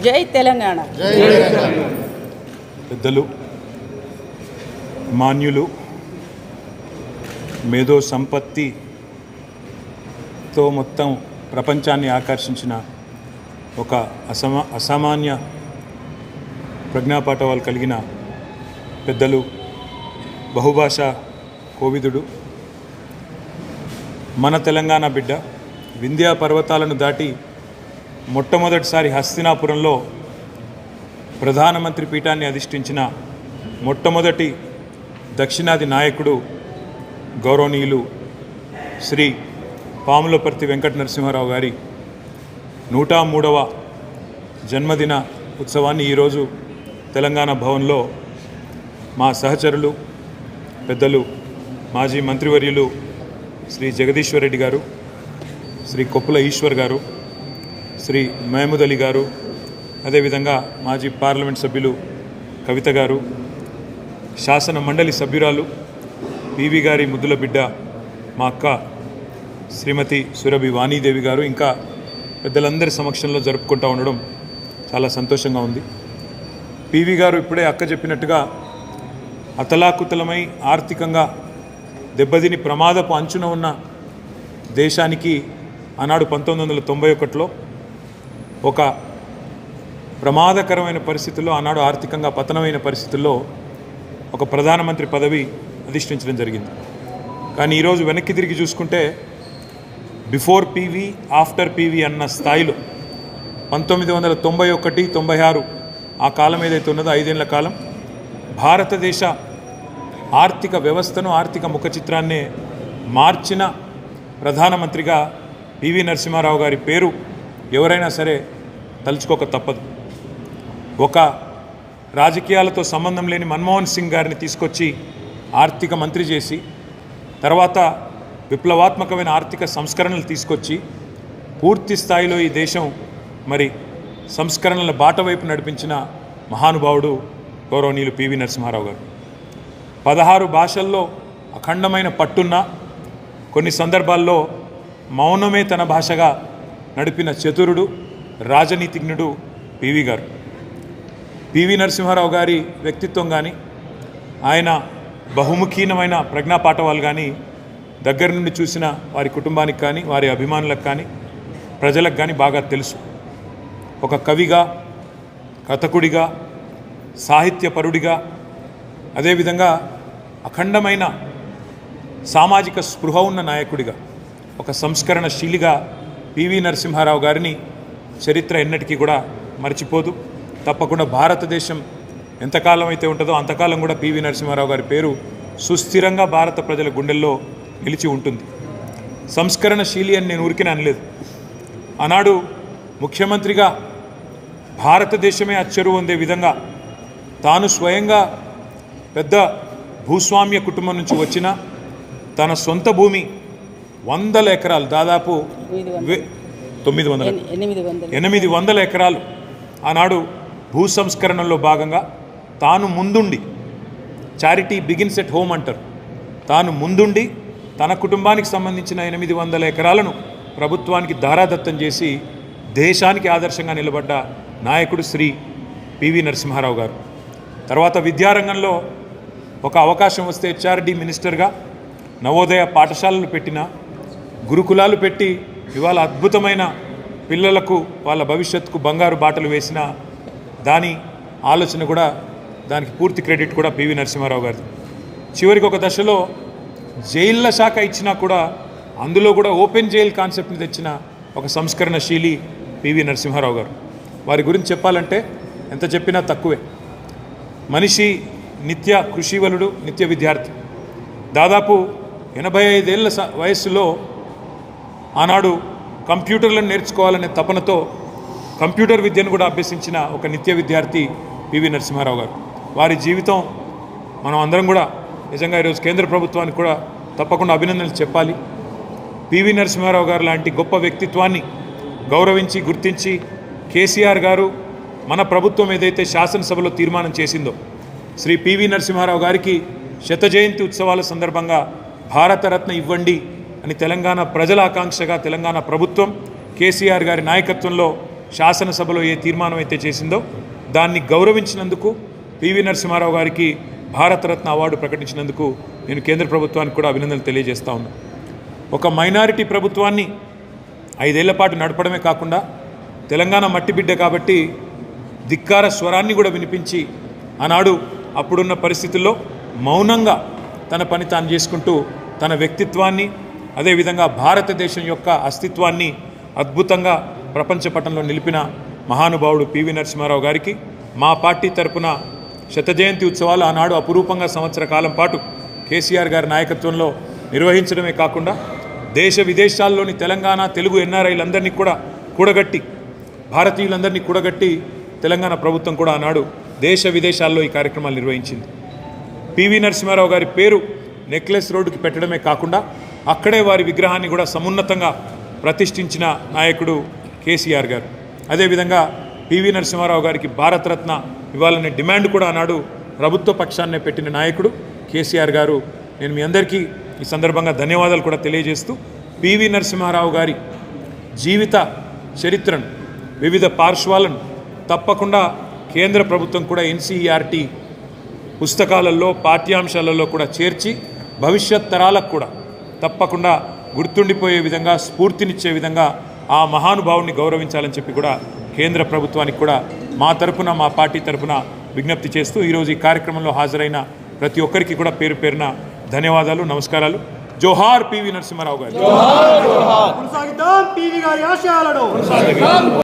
జై తెలంగాణ. పెద్దలు, మాన్యులు, మేధో సంపత్తితో మొత్తం ప్రపంచాన్ని ఆకర్షించిన ఒక అసామాన్య ప్రజ్ఞాపాఠవాలు కలిగిన పెద్దలు, బహుభాషా కోవిదుడు, మన తెలంగాణ బిడ్డ, వింధ్యా పర్వతాలను దాటి మొట్టమొదటిసారి హస్తినాపురంలో ప్రధానమంత్రి పీఠాన్ని అధిష్ఠించిన మొట్టమొదటి దక్షిణాది నాయకుడు గౌరవనీయులు శ్రీ పాములపర్తి వెంకట నరసింహారావు గారి 103వ జన్మదిన ఉత్సవాన్ని ఈరోజు తెలంగాణ భవన్లో మా సహచరులు, పెద్దలు, మాజీ మంత్రివర్యులు శ్రీ జగదీశ్వర్ రెడ్డి గారు, శ్రీ కొప్పుల ఈశ్వర్ గారు, శ్రీ మహమూద్ అలీ గారు, అదేవిధంగా మాజీ పార్లమెంట్ సభ్యులు కవిత గారు, శాసన మండలి సభ్యురాలు పివి గారి ముద్దుల బిడ్డ మా అక్క శ్రీమతి సురభి వాణీదేవి గారు, ఇంకా పెద్దలందరి సమక్షంలో జరుపుకుంటూ ఉండడం చాలా సంతోషంగా ఉంది. పివి గారు ఇప్పుడే అక్క చెప్పినట్టుగా అతలాకుతలమై ఆర్థికంగా దెబ్బతిని ప్రమాదపు అంచున ఉన్న దేశానికి ఆనాడు 1991లో ఒక ప్రమాదకరమైన పరిస్థితుల్లో, ఆనాడు ఆర్థికంగా పతనమైన పరిస్థితుల్లో ఒక ప్రధానమంత్రి పదవి అధిష్ఠించడం జరిగింది. కానీ ఈరోజు వెనక్కి తిరిగి చూసుకుంటే బిఫోర్ పీవీ, ఆఫ్టర్ పీవీ అన్న స్థాయిలో 1991, 96 ఆ కాలం ఏదైతే ఉన్నదో 5 ఏళ్ల కాలం భారతదేశ ఆర్థిక వ్యవస్థను, ఆర్థిక ముఖ చిత్రాన్నే మార్చిన ప్రధానమంత్రిగా పివి నరసింహారావు గారి పేరు ఎవరైనా సరే తలుచుకోక తప్పదు. ఒక రాజకీయాలతో సంబంధం లేని మన్మోహన్ సింగ్ గారిని తీసుకొచ్చి ఆర్థిక మంత్రి చేసి, తర్వాత విప్లవాత్మకమైన ఆర్థిక సంస్కరణలు తీసుకొచ్చి పూర్తి స్థాయిలో ఈ దేశం మరి సంస్కరణల బాట వైపు నడిపించిన మహానుభావుడు గౌరవనీయులు పివి నరసింహారావు గారు. 16 భాషల్లో అఖండమైన పట్టున్న, కొన్ని సందర్భాల్లో మౌనమే తన భాషగా నడిపిన చతురుడు, రాజనీతిజ్ఞుడు పివి గారు. పివి నరసింహారావు గారి వ్యక్తిత్వం కానీ, ఆయన బహుముఖీనమైన ప్రజ్ఞాపాఠవాలు కానీ దగ్గర నుండి చూసిన వారి కుటుంబానికి కానీ, వారి అభిమానులకు కానీ, ప్రజలకు కానీ బాగా తెలుసు. ఒక కవిగా, కథకుడిగా, సాహిత్యపరుడిగా, అదేవిధంగా అఖండమైన సామాజిక స్పృహ ఉన్న నాయకుడిగా, ఒక సంస్కరణశీలిగా పివి నరసింహారావు గారిని చరిత్ర ఎన్నటికీ కూడా మర్చిపోదు. తప్పకుండా భారతదేశం ఎంతకాలం అయితే ఉంటుందో అంతకాలం కూడా పివి నరసింహారావు గారి పేరు సుస్థిరంగా భారత ప్రజల గుండెల్లో నిలిచి ఉంటుంది. సంస్కరణశీలి అని నేను ఊరికినే అనలేదు. ఆనాడు ముఖ్యమంత్రిగా భారతదేశమే అచ్చరు పొందే విధంగా తాను స్వయంగా పెద్ద భూస్వామ్య కుటుంబం నుంచి వచ్చిన తన సొంత భూమి 100 ఎకరాలు, దాదాపు 800 ఎకరాలు ఆనాడు భూ సంస్కరణలో భాగంగా తాను ముందుండి, చారిటీ బిగిన్స్ ఎట్ హోమ్ అంటారు, తాను ముందుండి తన కుటుంబానికి సంబంధించిన 800 ఎకరాలను ప్రభుత్వానికి దారాదత్తం చేసి దేశానికి ఆదర్శంగా నిలబడ్డ నాయకుడు శ్రీ పివి నరసింహారావు గారు. తర్వాత విద్యారంగంలో ఒక అవకాశం వస్తే హెచ్ఆర్డి మినిస్టర్గా నవోదయ పాఠశాలలు పెట్టిన, గురుకులాలు పెట్టి ఇవాళ అద్భుతమైన పిల్లలకు వాళ్ళ భవిష్యత్తుకు బంగారు బాటలు వేసిన దాని ఆలోచన కూడా, దానికి పూర్తి క్రెడిట్ కూడా పివి నరసింహారావు గారిది. చివరికి ఒక దశలో జైళ్ళ శాఖ ఇచ్చినా కూడా అందులో కూడా ఓపెన్ జైల్ కాన్సెప్ట్ని తెచ్చిన ఒక సంస్కరణశీలి పివి నరసింహారావు గారు. వారి గురించి చెప్పాలంటే ఎంత చెప్పినా తక్కువే. మనిషి నిత్య కృషివలుడు, నిత్య విద్యార్థి. దాదాపు 85 ఏళ్ల వయస్సులో ఆనాడు కంప్యూటర్లను నేర్చుకోవాలనే తపనతో కంప్యూటర్ విద్యను కూడా అభ్యసించిన ఒక నిత్య విద్యార్థి పివి నరసింహారావు గారు. వారి జీవితం మనం అందరం కూడా నిజంగా ఈరోజు కేంద్ర ప్రభుత్వానికి కూడా తప్పకుండా అభినందనలు చెప్పాలి. పివి నరసింహారావు గారు లాంటి గొప్ప వ్యక్తిత్వాన్ని గౌరవించి, గుర్తించి కేసీఆర్ గారు మన ప్రభుత్వం ఏదైతే శాసనసభలో తీర్మానం చేసిందో, శ్రీ పివి నరసింహారావు గారికి 100వ జయంతి ఉత్సవాల సందర్భంగా భారతరత్న ఇవ్వండి అని తెలంగాణ ప్రజల ఆకాంక్షగా తెలంగాణ ప్రభుత్వం కేసీఆర్ గారి నాయకత్వంలో శాసనసభలో ఏ తీర్మానం అయితే చేసిందో దాన్ని గౌరవించినందుకు పివి నరసింహారావు గారికి భారతరత్న అవార్డు ప్రకటించినందుకు నేను కేంద్ర ప్రభుత్వానికి కూడా అభినందనలు తెలియజేస్తా ఉన్నా. ఒక మైనారిటీ ప్రభుత్వాన్ని 5 ఏళ్ల పాటు నడపడమే కాకుండా తెలంగాణ మట్టిబిడ్డ కాబట్టి ధిక్కార స్వరాన్ని కూడా వినిపించి ఆనాడు అప్పుడున్న పరిస్థితుల్లో మౌనంగా తన పని తాను చేసుకుంటూ తన వ్యక్తిత్వాన్ని అదేవిధంగా భారతదేశం యొక్క అస్తిత్వాన్ని అద్భుతంగా ప్రపంచ పటంలో నిలిపిన మహానుభావుడు పివి నరసింహారావు గారికి మా పార్టీ తరపున శతజయంతి ఉత్సవాలు ఆనాడు అపురూపంగా సంవత్సర కాలం పాటు కేసీఆర్ గారి నాయకత్వంలో నిర్వహించడమే కాకుండా దేశ విదేశాల్లోని తెలంగాణ తెలుగు ఎన్ఆర్ఐలందరినీ కూడా కూడగట్టి భారతీయులందరినీ కూడగట్టి తెలంగాణ ప్రభుత్వం కూడా ఆనాడు దేశ విదేశాల్లో ఈ కార్యక్రమాలు నిర్వహించింది. పివి నరసింహారావు గారి పేరు నెక్లెస్ రోడ్డుకి పెట్టడమే కాకుండా అక్కడే వారి విగ్రహాన్ని కూడా సమున్నతంగా ప్రతిష్ఠించిన నాయకుడు కేసీఆర్ గారు. అదేవిధంగా పివి నరసింహారావు గారికి భారతరత్న ఇవ్వాలనే డిమాండ్ కూడా ఆనాడు ప్రభుత్వ పక్షాన్నే పెట్టిన నాయకుడు కేసీఆర్ గారు. నేను మీ అందరికీ ఈ సందర్భంగా ధన్యవాదాలు కూడా తెలియజేస్తూ పివి నరసింహారావు గారి జీవిత చరిత్రను వివిధ పార్శ్వాలను తప్పకుండా కేంద్ర ప్రభుత్వం కూడా ఎన్సీఈఆర్టీ పుస్తకాలలో పాఠ్యాంశాలలో కూడా చేర్చి భవిష్యత్ తరాలకు కూడా తప్పకుండా గుర్తుండిపోయే విధంగా స్ఫూర్తినిచ్చే విధంగా ఆ మహానుభావుని గౌరవించాలని చెప్పి కూడా కేంద్ర ప్రభుత్వానికి కూడా మా తరపున మా పార్టీ తరపున విజ్ఞప్తి చేస్తూ ఈరోజు ఈ కార్యక్రమంలో హాజరైన ప్రతి ఒక్కరికి కూడా పేరు పేరున ధన్యవాదాలు, నమస్కారాలు. జోహార్ పివి నరసింహారావు గారు.